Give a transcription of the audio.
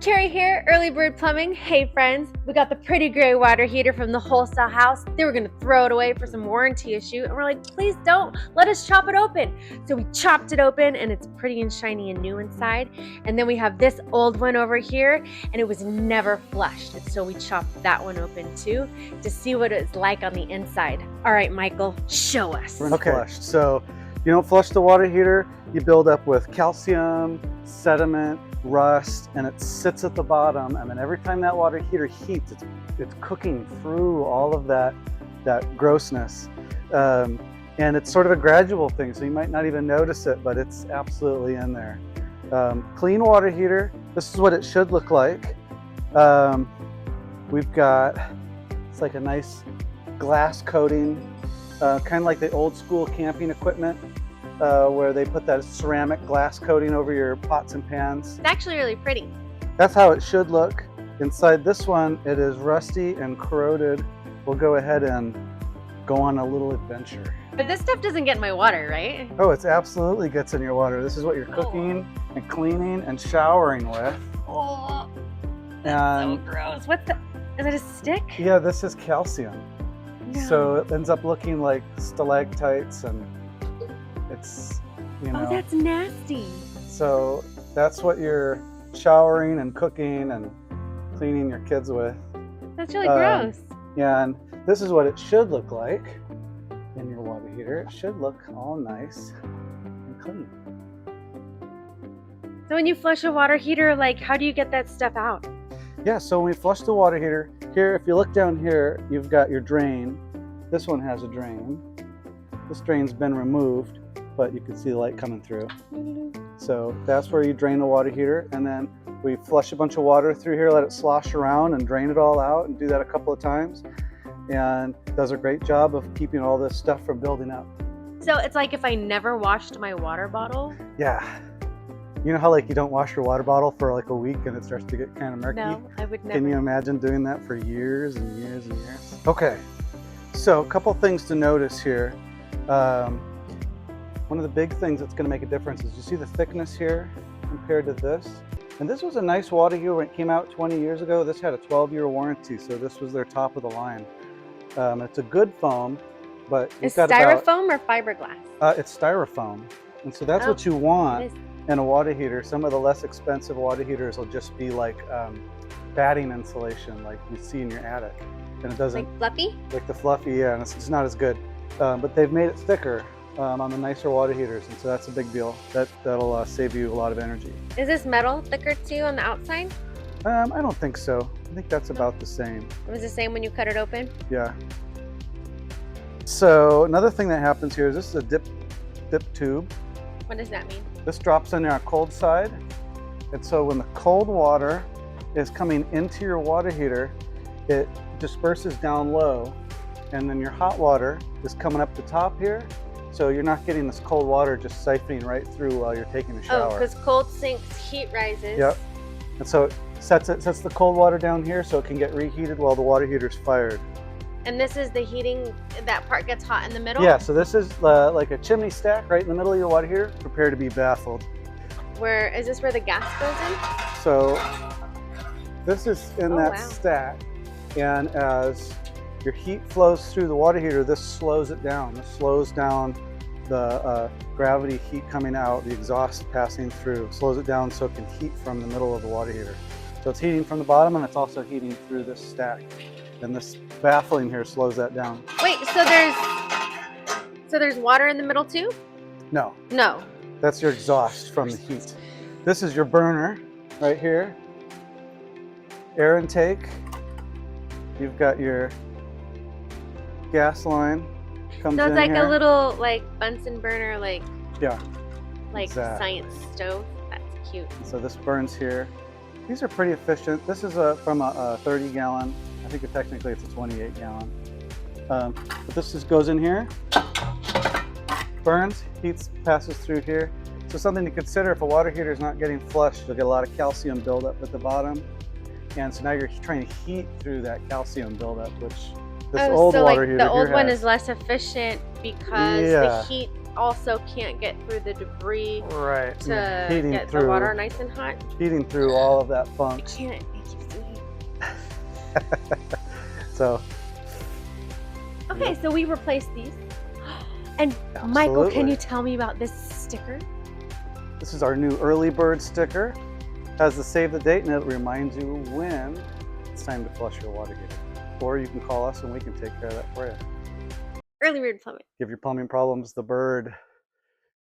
Carrie here, Early Bird Plumbing. Hey friends, we got the pretty gray water heater from the wholesale house. They were gonna throw it away for some warranty issue, and we're like, please don't, let us chop it open. So we chopped it open, and it's pretty and shiny and new inside. And then we have this old one over here, and it was never flushed. And so we chopped that one open too, to see what it's like on the inside. All right, Michael, show us. Okay, flushed. So you don't flush the water heater, you build up with calcium, sediment, rust, and it sits at the bottom, and then every time that water heater heats, it's cooking through all of that grossness, and it's sort of a gradual thing, so you might not even notice it, but it's absolutely in there. Clean water heater, this is what it should look like. We've got, it's like a nice glass coating, kind of like the old school camping equipment, where they put that ceramic glass coating over your pots and pans. It's actually really pretty. That's how it should look. Inside this one, it is rusty and corroded. We'll go ahead and go on a little adventure. But this stuff doesn't get in my water, right? Oh, it absolutely gets in your water. This is what you're cooking and cleaning and showering with. Oh, that's so gross. What's that? Is it a stick? Yeah, this is calcium. No. So it ends up looking like stalactites, and it's, you know. Oh, that's nasty. So that's what you're showering and cooking and cleaning your kids with. That's really gross. Yeah, and this is what it should look like in your water heater. It should look all nice and clean. So when you flush a water heater, like, how do you get that stuff out? Yeah, so when we flush the water heater, here, if you look down here, you've got your drain. This one has a drain. This drain's been removed, but you can see the light coming through. So that's where you drain the water heater, and then we flush a bunch of water through here, let it slosh around and drain it all out, and do that a couple of times. And it does a great job of keeping all this stuff from building up. So it's like if I never washed my water bottle? Yeah. You know how like you don't wash your water bottle for like a week and it starts to get kind of murky? No, I would never. Can you imagine doing that for years and years and years? Okay, so a couple things to notice here. One of the big things that's going to make a difference is you see the thickness here compared to this. And this was a nice water heater when it came out 20 years ago. This had a 12-year warranty, so this was their top of the line. It's a good foam, but is styrofoam or fiberglass? It's styrofoam, and so that's what you want in a water heater. Some of the less expensive water heaters will just be like batting insulation, like you see in your attic, and it doesn't like fluffy. Like the fluffy, yeah, and it's just not as good. But they've made it thicker on the nicer water heaters, and so that's a big deal. That'll save you a lot of energy. Is this metal thicker too on the outside? I don't think so. I think that's about the same. It was the same when you cut it open? Yeah. So another thing that happens here is this is a dip tube. What does that mean? This drops in our cold side, and so when the cold water is coming into your water heater, it disperses down low, and then your hot water is coming up the top here, so you're not getting this cold water just siphoning right through while you're taking a shower. Oh, because cold sinks, heat rises. Yep. And so it sets the cold water down here so it can get reheated while the water heater's fired. And this is the heating, that part gets hot in the middle? Yeah, so this is like a chimney stack right in the middle of your water heater. Prepare to be baffled. Where, is this where the gas goes in? So this is in that stack, and as your heat flows through the water heater, this slows it down. This slows down the gravity heat coming out, the exhaust passing through, slows it down so it can heat from the middle of the water heater. So it's heating from the bottom, and it's also heating through this stack. And this baffling here slows that down. Wait, so there's water in the middle too? No. No. That's your exhaust from the heat. This is your burner right here. Air intake. You've got your gas line. Comes so it's in like here. A little like Bunsen burner, like exactly. science stove. That's cute. So this burns here. These are pretty efficient. This is from a 30 gallon. I think technically it's a 28 gallon. But this just goes in here, burns, heats, passes through here. So something to consider, if a water heater is not getting flushed, you'll get a lot of calcium buildup at the bottom. And so now you're trying to heat through that calcium buildup, which this old water heater the old here one has. is less efficient because the heat also can't get through the debris Right. to Heating get through, the water nice and hot. heating through all of that funk. It can't. It keeps doing. So. Okay, Yep. so we replaced these. And Michael, can Absolutely. you tell me about this sticker? This is our new early bird sticker. Has the save the date and it reminds you when it's time to flush your water heater. Or you can call us and we can take care of that for you. Early bird plumbing. Give your plumbing problems the bird.